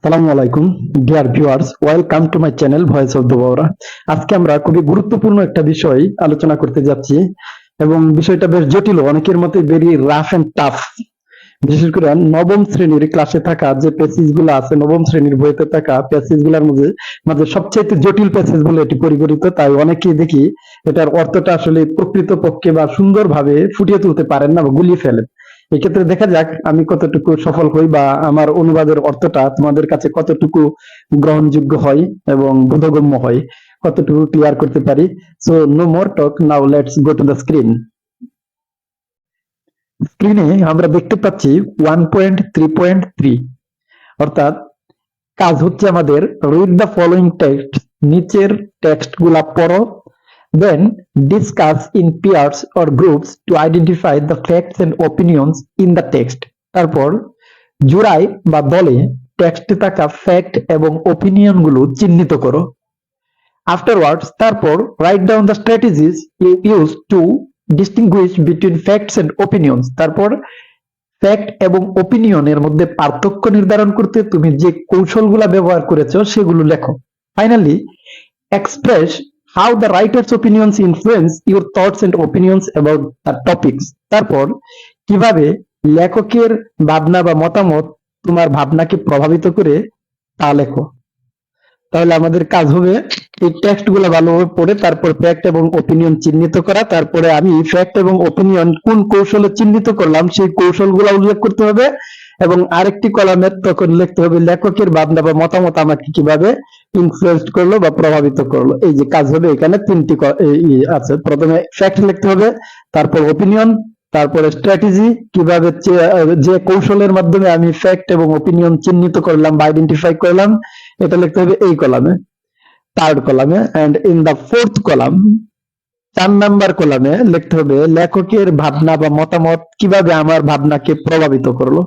সালামু আলাইকুম dear viewers, welcome to my channel voice of Dobaura. আজকে আমরা খুবই গুরুত্বপূর্ণ একটা বিষয় আলোচনা করতে যাচ্ছি এবং বিষয়টা বেশ জটিল, অনেকের মতে ভেরি রাফ এন্ড টাফ। বিশেষ করে নবম শ্রেণীর ক্লাসে থাকা যে প্যাসেজ গুলো আছে, নবম শ্রেণীর বইতে থাকা প্যাসেজ গুলোর মধ্যে মাঝে সবচেয়ে জটিল প্যাসেজ বলে এটি পরিগণিত। তাই অনেকেই দেখি এটার অর্থটা আসলে প্রকৃতপক্ষে বা সুন্দরভাবে ফুটিয়ে তুলতে পারেন না বা গুলিয়ে ফেলেন। এক্ষেত্রে দেখা যাক আমি কতটুকু সফল হই বা আমার অনুবাদের অর্থটা তোমাদের কাছে কতটুকু গ্রহণযোগ্য হয় এবং বোধগম্য হয়, কতটুকু ক্লিয়ার করতে পারি। So no more talk, now let's go to the screen. স্ক্রিনে আমরা দেখতে পাচ্ছি 1.3.3, অর্থাৎ কাজ হচ্ছে আমাদের রিড দ্য ফলোইং টেক্সট, নিচের টেক্সট গুলা পড়ো, then discuss in pairs or groups to identify the facts and opinions in the text. তারপর জোড়ায় বা দলে টেক্সটে থাকা ফ্যাক্ট এবং ওপিনিয়ন গুলো চিহ্নিত করো। আফটারওয়ার্ডস তারপর write down the strategies you use to distinguish between facts and opinions. তারপর ফ্যাক্ট এবং ওপিনিয়নের মধ্যে পার্থক্য নির্ধারণ করতে তুমি যে কৌশলগুলো ব্যবহার করেছো সেগুলো লেখো। Finally express how the writer's opinions influence your thoughts and opinions about the topics. তারপর কিভাবে লেখকের ভাবনা বা মতামত তোমার ভাবনাকে প্রভাবিত করে তা লেখো। তাহলে আমাদের কাজ হবে এই টেক্সট গুলো ভালোভাবে পড়ে তারপর ফ্যাক্ট এবং ওপিনিয়ন চিহ্নিত করা। তারপরে আমি ফ্যাক্ট এবং ওপিনিয়ন কোন কৌশলে চিহ্নিত করলাম সেই কৌশলগুলো উল্লেখ করতে হবে এবং আরেকটি কলামে তখন লিখতে হবে লেখকের ভাবনা বা মতামত আমাকে কিভাবে ইনফ্লুয়েন্স করলো বা প্রভাবিত করলো। এই যে কাজ হবে, এখানে তিনটি আছে। প্রথমে ফ্যাক্ট লিখতে হবে, তারপর ওপিনিয়ন, তারপরে স্ট্র্যাটেজি, কিভাবে যে কৌশলের মাধ্যমে আমি ফ্যাক্ট এবং ওপিনিয়ন চিহ্নিত করলাম বা আইডেন্টিফাই করলাম, এটা লিখতে হবে এই কলামে, থার্ড কলামে। And in the fourth column, 4 number কলামে লিখতে হবে লেখকের ভাবনা বা মতামত কিভাবে আমার ভাবনাকে প্রভাবিত করলো।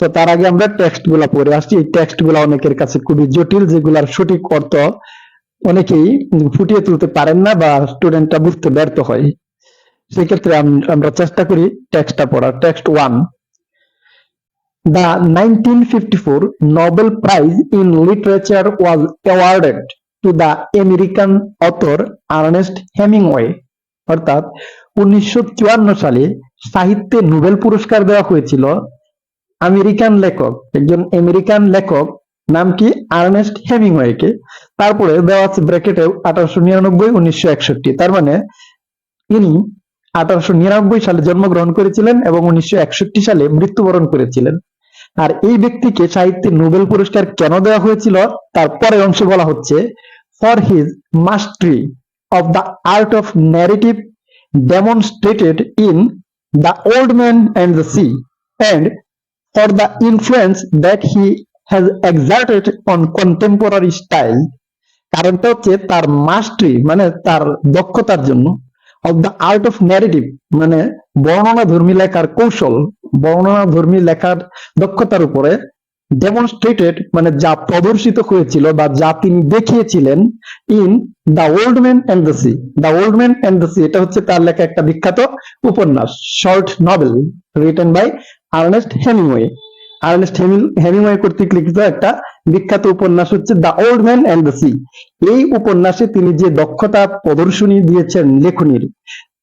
তো তার আগে আমরা টেক্সট গুলা পড়ে আসছি। এই টেক্সট গুলা অনেকের কাছে খুবই জটিল, যেগুলার সঠিক অর্থ অনেকেই ফুটিয়ে তুলতে পারেন না বা স্টুডেন্টরা বুঝতে ব্যর্থ হয়। সেক্ষেত্রে আমরা চেষ্টা করি টেক্সটটা পড়ার। Text 1, The 1954 Nobel Prize in Literature was awarded to the American author Earnest Hemingway. অর্থাৎ 1954 সালে সাহিত্যে নোবেল পুরস্কার দেওয়া হয়েছিল আমেরিকান লেখক, একজন আমেরিকান লেখক, নাম কি আর্নেস্ট হেমিংওয়েকে। তারপরে দেওয়া আছে ব্র্যাকেটে 1899 1961। তার মানে ইনি 1899 সালে জন্মগ্রহণ করেছিলেন এবং 1961 সালে মৃত্যুবরণ করেছিলেন। আর এই ব্যক্তিকে সাহিত্যে নোবেল পুরস্কার কেন দেওয়া হয়েছিল তার পরের অংশে বলা হচ্ছে, for his mastery of the art of narrative demonstrated in the Old Man and the Sea and for the influence that he has exerted on contemporary style. কারণটা হচ্ছে তার মাস্টারি মানে তার দক্ষতার জন্য, of the art of narrative মানে বর্ণনাধর্মী লেখার কৌশল, বর্ণনাধর্মী লেখার দক্ষতার উপরে, ডেমনস্ট্রেটেড মানে যা প্রদর্শিত হয়েছিল বা যা তিনি দেখিয়েছিলেন, in the Old Man and the Sea. The Old Man and the Sea এটা হচ্ছে তার লেখা একটা বিখ্যাত উপন্যাস, short novel written by Ernest Hemingway. Ernest Hemingway কর্তৃক লিখিত একটা বিখ্যাত উপন্যাস হচ্ছে the Old Man and the Sea. এই উপন্যাসে তিনি যে দক্ষতা প্রদর্শনী দিয়েছেন লেখনীর,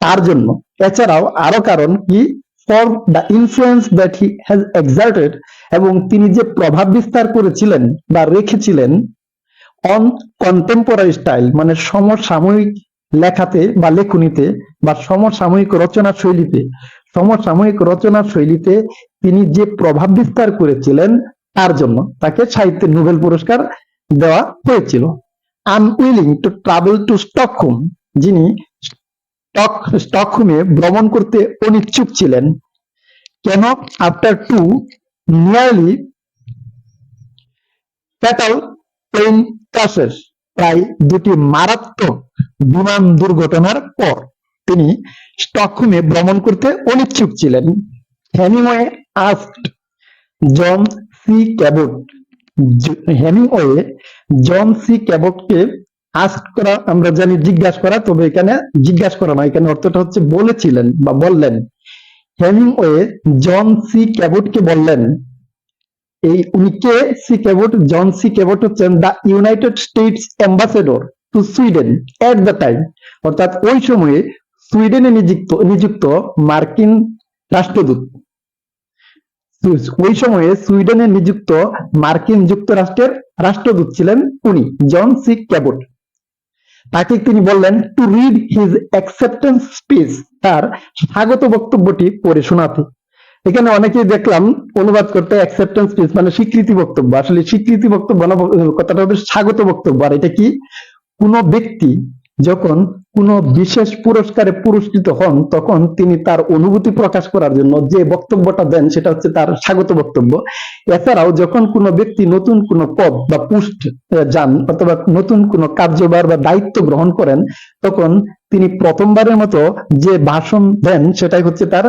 তার জন্য। এছাড়াও আরো কারণ কি, for the influence that he has exerted, এবং তিনি যে প্রভাব বিস্তার করেছিলেন বা রেখেছিলেন, অন কন্টেম্পোরারি স্টাইল মানে সমসাময়িক লেখাতে বা লেখনীতে বা সমসাময়িক রচনা শৈলীতে তিনি যে প্রভাব বিস্তার করেছিলেন তার জন্য তাকে সাহিত্যে নোবেল পুরস্কার দেওয়া হয়েছিল। Unwilling to travel to Stockholm, যিনি স্টকহোমে ভ্রমণ করতে অনিচ্ছুক ছিলেন। কেন? After two nearly fatal plane crashes, প্রায় দুটি মারাত্মক বিমান দুর্ঘটনার পর তিনি স্টকহোমে ভ্রমণ করতে অনিচ্ছুক ছিলেন। হেমিংওয়ে আস্কড জন সি ক্যাবট, হেমিংওয়ে জন সি ক্যাবটকে আস্ক করা আমরা জানি জিজ্ঞাসা করা, তবে এখানে জিজ্ঞাসা করা না, এখানে অর্থটা হচ্ছে বলেছিলেন বা বললেন। হেমিংওয়ে জন সি ক্যাবটকে বললেন এই উনি কে C Cabot, John C Cabot হচ্ছেন the United States ambassador to Sweden at the time, অর্থাৎ ওই সময়ে সুইডেনে নিযুক্ত মার্কিন রাষ্ট্রদূত। ওই সময়ে সুইডেনে নিযুক্ত মার্কিন যুক্তরাষ্ট্রের রাষ্ট্রদূত ছিলেন উনি, জন সি ক্যাবট। তাকে তিনি বললেন to read his acceptance speech, তার স্বাগত বক্তব্যটি পড়ে শোনাতে। এখানে অনেকেই দেখলাম অনুবাদ করতে অ্যাকসেপ্টেন্স স্পিচ মানে স্বীকৃতি বক্তব্য, আসলে স্বীকৃতি বক্তব্য না, কথাটা হবে স্বাগত বক্তব্য। আর এটা কি, কোন ব্যক্তি যখন কোন বিশেষ পুরস্কারে পুরস্কৃত হন তখন তিনি তার অনুভূতি প্রকাশ করার জন্য যে বক্তব্যটা দেন সেটা হচ্ছে তার স্বাগত বক্তব্য। এছাড়াও যখন কোন ব্যক্তি নতুন কোন পদ বা পোস্ট যান অথবা নতুন কোন কার্যভার বা দায়িত্ব গ্রহণ করেন তখন তিনি প্রথমবারের মতো যে ভাষণ দেন সেটাই হচ্ছে তার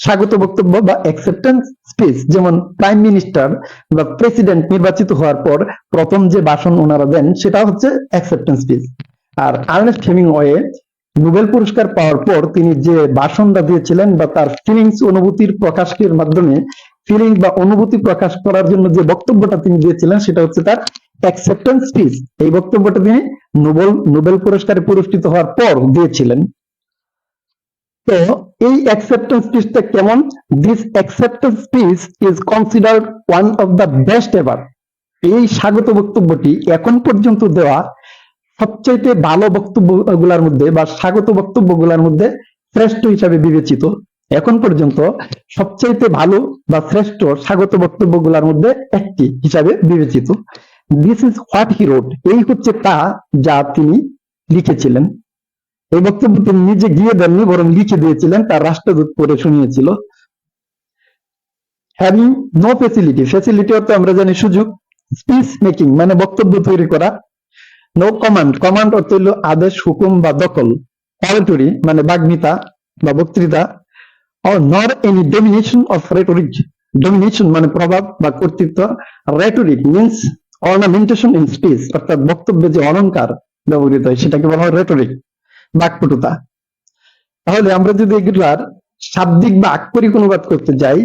স্বাগত বক্তব্য বা অ্যাকসেপ্টেন্স স্পিচ। যেমন প্রাইম মিনিস্টার বা প্রেসিডেন্ট নির্বাচিত হওয়ার পর প্রথম যে ভাষণ ওনারা দেন সেটা হচ্ছে অ্যাকসেপ্টেন্স স্পিচ। আর আর্নেস্ট হেমিংওয়ে নোবেল পুরস্কার পাওয়ার পর তিনি যে ভাষণটা দিয়েছিলেন বা তার ফিলিংস অনুভূতির প্রকাশের মাধ্যমে ফিলিং বা অনুভূতি প্রকাশ করার জন্য যে বক্তব্যটা তিনি দিয়েছিলেন সেটা হচ্ছে তার অ্যাকসেপ্টেন্স স্পিচ। এই বক্তব্যটা তিনি নোবেল পুরস্কারে পুরস্কৃত হওয়ার পর দিয়েছিলেন। তো এই অ্যাকসেপ্টেন্স স্পিচটা কেমন? This acceptance speech is considered one of the best ever. এই স্বাগত বক্তব্যটি এখন পর্যন্ত দেওয়া সবচাইতে ভালো বক্তব্যগুলোর মধ্যে বা স্বাগত বক্তব্যগুলোর মধ্যে শ্রেষ্ঠ হিসাবে বিবেচিত। এখন পর্যন্ত সবচাইতে ভালো বা শ্রেষ্ঠ স্বাগত বক্তব্যগুলোর মধ্যে একটি হিসাবে বিবেচিত। দিস ইজ হোয়াট হি রোট, এই হচ্ছে তা যা তিনি লিখেছিলেন। এই বক্তব্য তিনি নিজে গিয়ে দেননি, বরং লিখে দিয়েছিলেন, তার রাষ্ট্রদূত পড়ে শুনিয়েছিল। হ্যাভিং নো ফ্যাসিলিটি, ফ্যাসিলিটি অর্থ আমরা জানি সুযোগ, স্পিচ মেকিং মানে বক্তব্য তৈরি করা, নো কমান্ড, কমান্ড অর্থ হলো আদেশ, হুকুম বা দখল, অরেটরি মানে বাগ্মিতা বা বক্তৃতা, নর any domination of rhetoric, domination মানে প্রভাব বা কর্তৃত্ব, rhetoric means ornamentation in speech অর্থাৎ বক্তব্যে যে অলংকার ব্যবহৃত হয় সেটাকে বলা হয় রেটরিক, বাকপটুতা। তাহলে আমরা যদি এগুলার শাব্দিক বা আক্ষরিক অনুবাদ করতে যাই,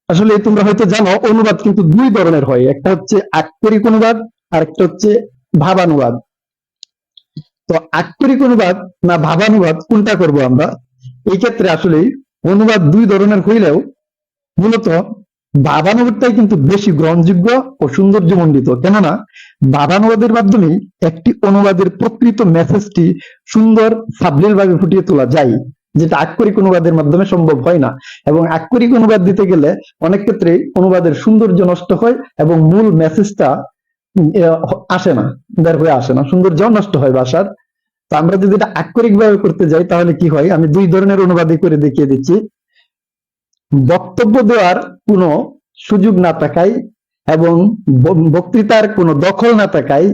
আসলে তোমরা হয়তো জানো অনুবাদ কিন্তু দুই ধরনের হয়, একটা হচ্ছে আক্ষরিক অনুবাদ আর একটা হচ্ছে ভাবানুবাদ। তো আক্ষরিক অনুবাদ না ভাবানুবাদ কোনটা করব আমরা? এই ক্ষেত্রে আসলে অনুবাদ দুই ধরনের হইলেও মূলত ভাবানুবাদটাই কিন্তু বেশি গ্রহণযোগ্য ও সৌন্দর্যমণ্ডিত, কেননা ভাবানুবাদের মাধ্যমে একটি অনুবাদের প্রকৃত মেসেজটি সুন্দর সাবলীল ভাবে ফুটিয়ে তোলা যায়, যেটা আক্ষরিক অনুবাদের মাধ্যমে সম্ভব হয় না। এবং আক্ষরিক অনুবাদ দিতে গেলে অনেক ক্ষেত্রে অনুবাদের সৌন্দর্য নষ্ট হয় এবং মূল মেসেজটা আসে না, বের হয়ে আসে না, সৌন্দর্য নষ্ট হয় ভাষার। তো আমরা যদি এটা আক্ষরিক ভাবে করতে যাই তাহলে কি হয়, আমি দুই ধরনের অনুবাদই করে দেখিয়ে দিচ্ছি। বক্তব্য দেওয়ার কোনো সুযোগ না থাকায় এবং বক্তৃতার কোনো দখল না থাকায়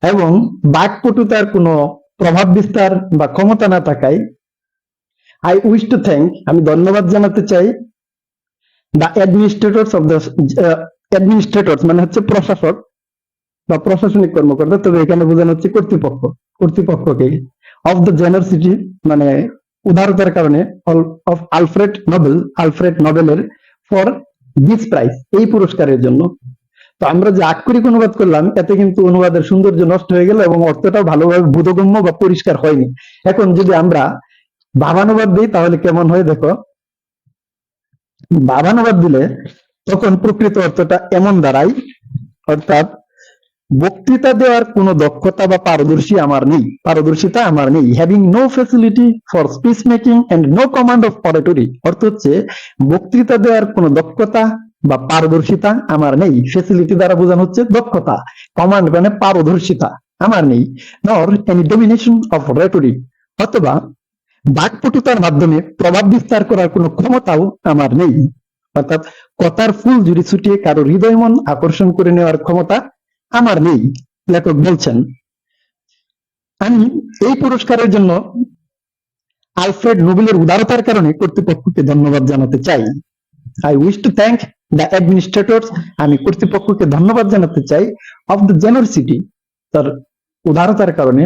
এবং বাকপটুতার কোনো প্রভাব বিস্তার বা ক্ষমতা না থাকায়, আই উইশ টু থ্যাংক, আমি ধন্যবাদ জানাতে চাই, the administrators of the, administrators মানে হচ্ছে প্রশাসক বা প্রশাসনিক কর্মকর্তা, তবে এখানে বোঝানো হচ্ছে কর্তৃপক্ষ, কর্তৃপক্ষকে, অফ দ্য জেনারসিটি মানে উদারতার কারণে, অফ আলফ্রেড নোবেল, আলফ্রেড নোবেলের, ফর দিস প্রাইজ এই পুরস্কারের জন্য। তো আমরা যে আক্ষরিক অনুবাদ করলাম এতে কিন্তু অনুবাদের সৌন্দর্য নষ্ট হয়ে গেল এবং অর্থটাও ভালোভাবে বোধগম্য বা পরিষ্কার হয়নি। এখন যদি আমরা ভাবানুবাদ দিই তাহলে কেমন হয় দেখো, ভাবানুবাদ দিলে তখন প্রকৃত অর্থটা এমন দাঁড়ায়, অর্থাৎ বক্তৃতা দেওয়ার কোনো দক্ষতা বা পারদর্শিতা আমার নেই, having no facility for speech making and no command of oratory, অর্থ হচ্ছে বক্তৃতা দেওয়ার কোনো দক্ষতা বা পারদর্শিতা আমার নেই, ফ্যাসিলিটি দ্বারা বোঝানো হচ্ছে দক্ষতা, কমান্ড মানে পারদর্শিতা আমার নেই, নর এনি ডমিনেশন অফ রেটরি অথবা বাকপটুতার মাধ্যমে প্রভাব বিস্তার করার কোনো ক্ষমতাও আমার নেই, অর্থাৎ কথার ফুল জুড়ি ছুটিয়ে কারো হৃদয় মন আকর্ষণ করে নেওয়ার ক্ষমতা আমার নেই। লেখক বলছেন, আমি এই পুরস্কারের জন্য আলফ্রেড নোবেলের উদারতার কারণে কর্তৃপক্ষকে ধন্যবাদ জানাতে চাই। I wish to thank the administrators, আমি কর্তৃপক্ষকে ধন্যবাদ জানাতে চাই, অফ দ্য জেনারসিটি তার উদারতার কারণে,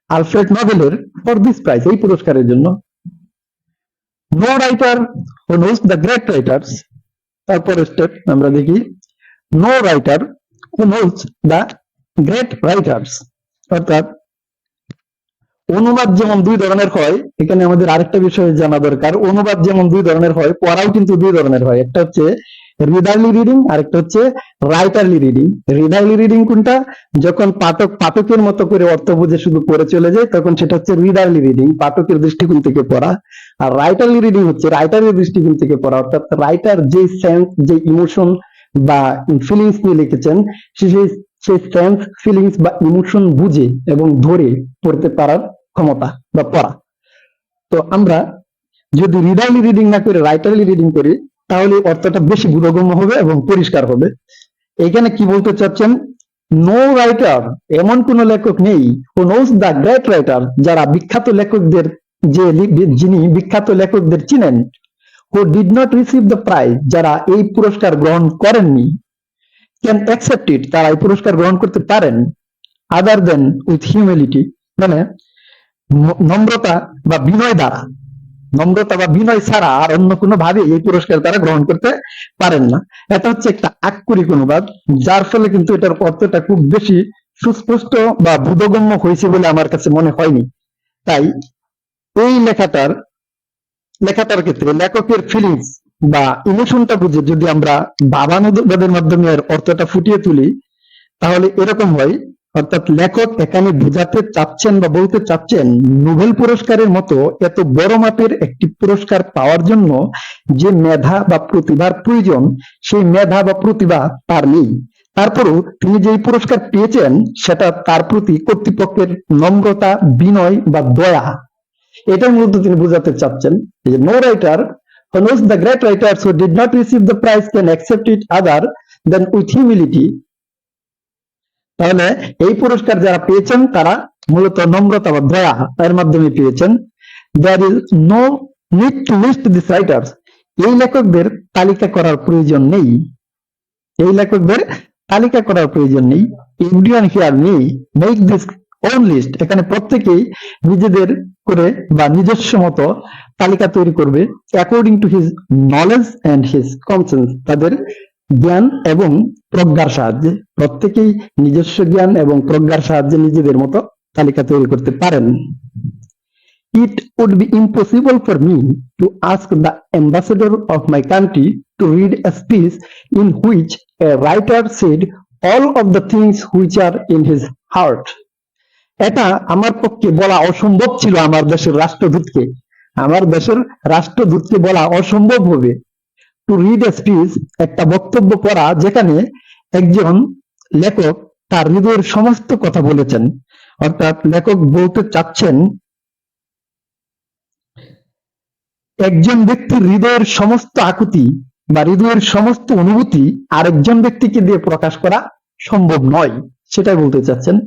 আলফ্রেড নোবেলের, ফর দিস প্রাইজ এই পুরস্কারের জন্য। No writer who knows the great writers, তারপরে স্টেপ আমরা দেখি, no writer who knows the great writers. অর্থাৎ অনুবাদ যেমন দুই ধরনের হয়, এখানে আমাদের আরেকটা বিষয় জানা দরকার। অনুবাদ যেমন দুই ধরনের হয়, পড়াও কিন্তু দুই ধরনের হয়। একটা হচ্ছে রিডারলি রিডিং, আরেকটা হচ্ছে রাইটারলি রিডিং। রিডারলি রিডিং কোনটা? যখন পাঠকের মতো করে অর্থ বুঝে শুধু পড়ে চলে যায়, তখন সেটা হচ্ছে রিডারলি রিডিং, পাঠকের দৃষ্টিকোণ থেকে পড়া। আর রাইটারলি রিডিং হচ্ছে রাইটারের দৃষ্টিকোণ থেকে পড়া, অর্থাৎ রাইটার যে সেন্স, যে ইমোশন বা ফিলিংস নিয়ে লিখেছেন, সেই সেই সেন্স, ফিলিংস বা ইমোশন বুঝে এবং ধরে পড়তে পারার ক্ষমতা বা পড়া। তো আমরা যদি রিডারলি রিডিং না করে রাইটারলি রিডিং করি, তাহলে অর্থটা বেশি বোধগম্য হবে এবং পরিষ্কার হবে। এখানে কি বলতে চাচ্ছেন? নো রাইটার, এমন কোন লেখক নেই, হু নোজ দ্য গ্রেট রাইটার, যারা বিখ্যাত লেখকদের, যিনি বিখ্যাত লেখকদের চিনেন, who did not receive the prize, যারা এই পুরস্কার গ্রহণ করেননি, ক্যান অ্যাকসেপ্ট ইট, তারা এই পুরস্কার গ্রহণ করতে পারেন, আদার দেন উইথ হিউমিলিটি, মানে নম্রতা বা বিনয় দ্বারা, নম্রতা বা বিনয় ছাড়া আর অন্য কোনো ভাবে এই পুরস্কার তারা গ্রহণ করতে পারেন না। এটা হচ্ছে একটা আক্ষরিক অনুবাদ, যার ফলে কিন্তু এটার অর্থটা খুব বেশি সুস্পষ্ট বা বোধগম্য হয়েছে বলে আমার কাছে মনে হয়নি। তাই এই লেখাটার ক্ষেত্রে লেখকের ফিলিংস বা ইমোশনটা বুঝে যদি আমরা ভাবানুবাদের মাধ্যমে অর্থটা ফুটিয়ে তুলি, তাহলে এরকম হয়। অর্থাৎ লেখক এখানে বোঝাতে চাচ্ছেন বা বলতে চাচ্ছেন, নোবেল পুরস্কারের মতো এত বড় মাপের একটি পুরস্কার পাওয়ার জন্য যে মেধা বা প্রতিভার প্রয়োজন, সেই মেধা বা প্রতিভা তার নেই। তারপরও তিনি যে পুরস্কার পেয়েছেন, সেটা তার প্রতি কর্তৃপক্ষের নম্রতা, বিনয় বা দয়া, এটাই মূলত তিনি বোঝাতে চাচ্ছেন। যে no writer who knows the great writers who did not receive the prize can accept it other than with humility. তাহলে এই পুরস্কার যারা পেয়েছেন, তারা মূলত নম্রতা বা দয়া এর মাধ্যমে পেয়েছেন। there is no need to list these writers, এই লেখকদের তালিকা করার প্রয়োজন নেই, এই লেখকদের তালিকা করার প্রয়োজন নেই। everyone here may make this own list, এখানে প্রত্যেকেই নিজেদের করে বা নিজস্ব মতো তালিকা তৈরি করবে, according to his knowledge and his conscience, তাদের জ্ঞান এবং প্রজ্ঞার সাহায্যে প্রত্যেকেই নিজস্ব জ্ঞান এবং প্রজ্ঞার সাহায্যে নিজেদের মতো তালিকা তৈরি করতে পারেন। It would be impossible for me to ask the ambassador of my country to read a speech in which a writer said all of the things which are in his heart. এটা আমার পক্ষে বলা অসম্ভব ছিল, আমার দেশের রাষ্ট্রদূতকে বলা অসম্ভব হবে। টু রিড এ স্পিচ, একটা বক্তব্য পড়া যেখানে একজন লেখক তার হৃদয়ের সমস্ত কথা বলেছেন। অর্থাৎ লেখক বলতে চাচ্ছেন, একজন ব্যক্তির হৃদয়ের সমস্ত আকুতি বা হৃদয়ের সমস্ত অনুভূতি আরেকজন ব্যক্তিকে দিয়ে প্রকাশ করা সম্ভব নয়, সেটাই বলতে চাচ্ছেন।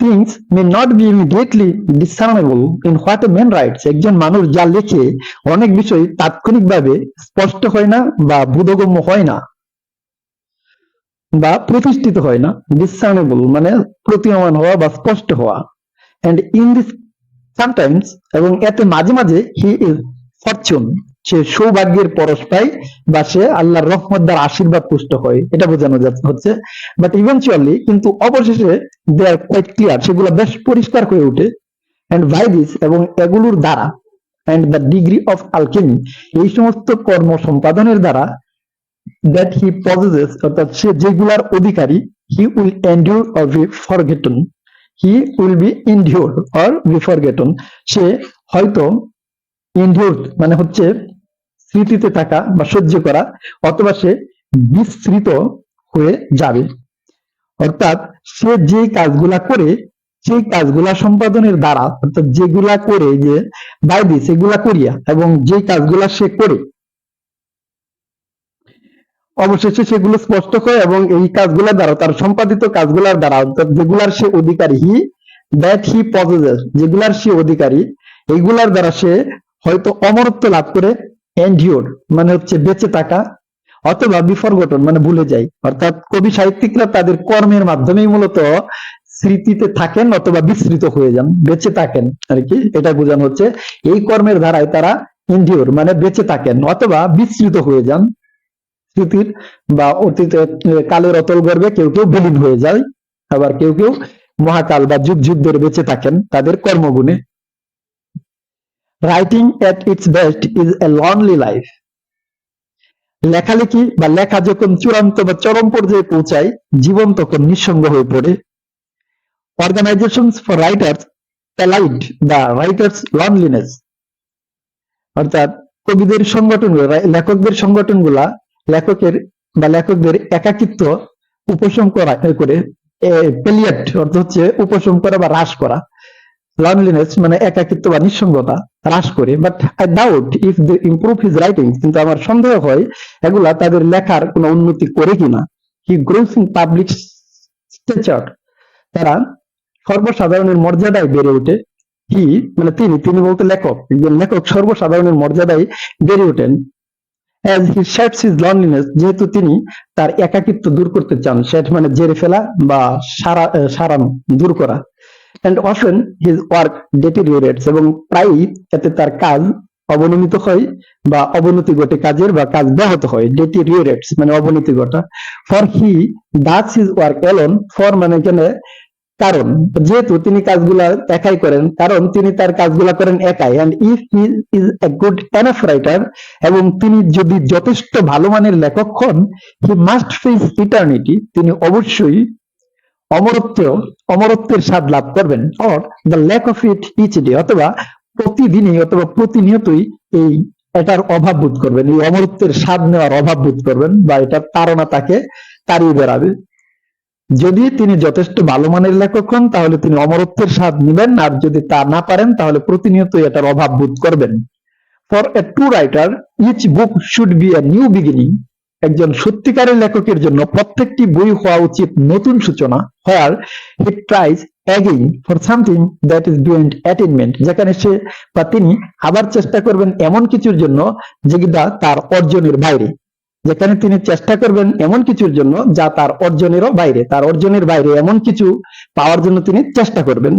things may not be immediately discernible in what a man writes, একজন মানুষ যা লেখে অনেক বিষয় তাৎক্ষণিকভাবে স্পষ্ট হয় না বা বোধগম্য হয় না বা প্রতিষ্ঠিত হয় না। discernible মানে প্রতীয়মান হওয়া বা স্পষ্ট হওয়া। and in this sometimes, এবং এতে মাঝে মাঝে he is fortune, সে সৌভাগ্যের পরশ পায় বা সে আল্লাহর রহমত দ্বারা আশীর্বাদ পুষ্ট হয়, এটা বোঝানো হচ্ছে। বাট ইভেনচুয়ালি, কিন্তু অবশেষে দে আর কোয়াইট ক্লিয়ার, সেগুলো বেশ পরিষ্কার হয়ে ওঠে। এন্ড বাই দিস, এবং এগুলোর দ্বারা, and the degree of alchemy, এই সমস্ত কর্ম সম্পাদনের দ্বারা, দ্যাট হি পজেসেস, অর্থাৎ সে যেগুলার অধিকারী, he will endure or be forgotten, he will be endure or be forgotten, সে হয়তো ইনডিউর মানে হচ্ছে স্মৃতিতে থাকা বা সহ্য করা, অথবা সে বিস্মৃত হয়ে যাবে। অর্থাৎ সে যে কাজগুলা করে, সেই কাজগুলা সম্পাদনের দ্বারা, অর্থাৎ যেগুলা করে, যে বাইরে সেগুলা করিয়া, এবং যে কাজগুলা সে করে অবশেষে সেগুলো স্পষ্ট হয়, এবং এই কাজগুলোর দ্বারা, তার সম্পাদিত কাজগুলোর দ্বারা, অর্থাৎ যেগুলার সে অধিকারী, হি পজেসেস, যেগুলার সে অধিকারী, এইগুলার দ্বারা সে হয়তো অমরত্ব লাভ করে, এন্ডিওর মানে হচ্ছে বেঁচে থাকা, অথবা বিফরগটন মানে ভুলে যায়। অর্থাৎ কবি সাহিত্যিকরা তাদের কর্মের মাধ্যমেই মূলত স্মৃতিতে থাকেন অথবা বিস্মৃত হয়ে যান, বেঁচে থাকেন আর কি, এটা বোঝানো হচ্ছে। এই কর্মের ধারায় তারা এন্ডিওর মানে বেঁচে থাকেন অথবা বিস্মৃত হয়ে যান, স্মৃতির বা অতীত কালের অতল গর্ভে কেউ কেউ বিলীন হয়ে যায়, আবার কেউ কেউ মহাকাল বা যুগ যুগ ধরে বেঁচে থাকেন তাদের কর্মগুণে। Writing at its best is a lonely life. লেখালেখি বা লেখা যখন চূড়ান্ত বা চরম পর্যায়ে পৌঁছায়, জীবন তখন নিঃসঙ্গ হয়ে পড়ে। Organisations for writers allied the writer's loneliness. অর্থাৎ কবিদের সংগঠনগুলো, লেখকদের সংগঠনগুলা লেখকের বা লেখকদের একাকিত্ব উপশম করা করে, পেলিয়েট অর্থ হচ্ছে উপশম করা বা হ্রাস করা, লনলিনেস মানে একাকিত্ব বা নিঃসঙ্গতা হ্রাস করে। But I doubt if they improve his writing, কিন্তু আমার সন্দেহ হয় এগুলা তাদের লেখার কোনো উন্নতি করে কিনা। হি গ্রোস ইন পাবলিক স্টেচার, তারা সর্বসাধারণের মর্যাদায় বেড়ে ওঠে। হি মানে তিনি, তিনি বলতে লেখক, একজন লেখক সর্বসাধারণের মর্যাদায় বেড়ে ওঠেন। as he sheds his loneliness, যেহেতু তিনি তার একাকিত্ব দূর করতে চান, shed মানে জেরে ফেলা বা সারানো, দূর করা। and often his work deteriorates, এবং প্রায়ই এতে তার কাজ অবনমিত হয় বা অবনতি ঘটে কাজের, বা কাজ ব্যাহত হয়। deteriorates মানে অবনতি ঘটা। for he does his work alone, for মানে এখানে কারণ, যেহেতু তিনি কাজগুলা একাই করেন, কারণ তিনি তার কাজগুলা করেন একাই। and if he is a good enough writer, এবং তিনি যদি যথেষ্ট ভালো মানের লেখক হন, he must face eternity, তিনি অবশ্যই অমরত্বের স্বাদ লাভ করবেন। or the lack of it each day, অথবা প্রতিদিনই অথবা প্রতিনিয়তই এটার অভাব বোধ করবেন, এই অমরত্বের স্বাদ নেওয়ার অভাব বোধ করবেন, বা এটার তাড়না তাকে তাড়িয়ে বেড়াবে। যদি তিনি যথেষ্ট ভালো মানের লেখক হন তাহলে তিনি অমরত্বের স্বাদ নেবেন, আর যদি তা না পারেন তাহলে প্রতিনিয়ত এটার অভাব বোধ করবেন। For a true writer each book should be a new beginning, একজন সত্যিকারের লেখকের জন্য প্রত্যেকটি বই হওয়া উচিত নতুন সূচনা। Where he tries again for something that is beyond attainment, যেখানে সে বা তিনি আবার চেষ্টা করবেন এমন কিছুর জন্য যেটা তার অর্জনের বাইরে, যেখানে তিনি চেষ্টা করবেন এমন কিছুর জন্য যা তার অর্জনেরও বাইরে, তার অর্জনের বাইরে এমন কিছু পাওয়ার জন্য তিনি চেষ্টা করবেন।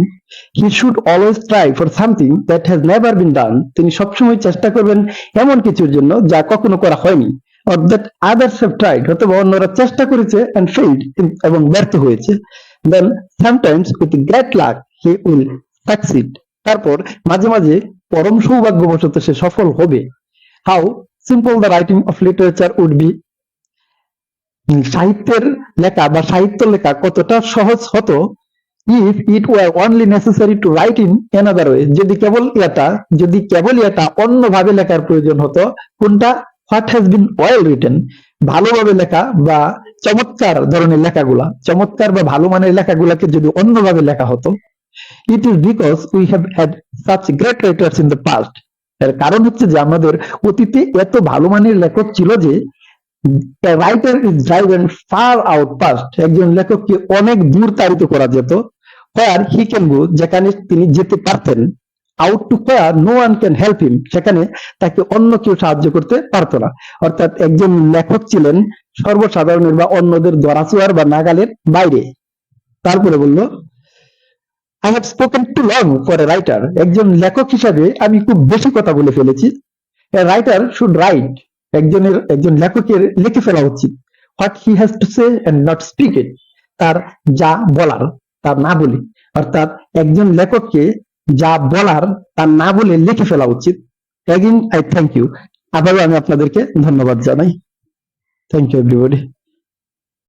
He should always try for something that has never been done, তিনি সবসময় চেষ্টা করবেন এমন কিছুর জন্য যা কখনো করা হয়নি। Or that others have tried, অথবা অন্যরা চেষ্টা করেছে এন্ড ফেইল্ড, এবং ব্যর্থ হয়েছে। Then sometimes with great luck he will succeed, তারপর মাঝে মাঝে পরম সৌভাগ্যবশত সে সফল হবে। How simple the writing of literature would be, সাহিত্যের লেখা বা সাহিত্য লেখা কতটা সহজ হতো, if it were only necessary to write in another way, যদি কেবল এটা অন্যভাবে লেখার প্রয়োজন হতো। কোনটা? What has been well written, ভালোভাবে লেখা বা চমৎকার ধরনের লেখাগুলা, চমৎকার বা ভালো মানের লেখাগুলাকে যদি অন্যভাবে লেখা হতো। It is because we have had such great writers in the past, এর কারণ হচ্ছে যে আমাদের অতীতে এত ভালো মানের লেখক ছিল যে writer is driven far out past, একজন লেখককে অনেক দূর তাড়িত করা যেত। হোয়ার হি ক্যান গো, যেখানে তিনি যেতে পারতেন। Out to where no one can help him, সেখানে তাকে অন্য কেউ সাহায্য করতে পারতো না। অর্থাৎ একজন লেখক ছিলেন সর্বসাধারণের বা অন্যদের ধরাছোঁয়ার বা নাগালের বাইরে। তারপরে বললো I have spoken too long for a writer, একজন লেখক হিসাবে আমি খুব বেশি কথা বলে ফেলেছি। A writer should write, একজন লেখকের লিখে ফেলা উচিত। What he has to say and not speak it, তার যা বলার তার না বলে, অর্থাৎ একজন লেখককে যা বলার তার না বলে লিখে ফেলা উচিত। Again I thank you, আবারও আমি আপনাদেরকে ধন্যবাদ জানাই। Thank you everybody.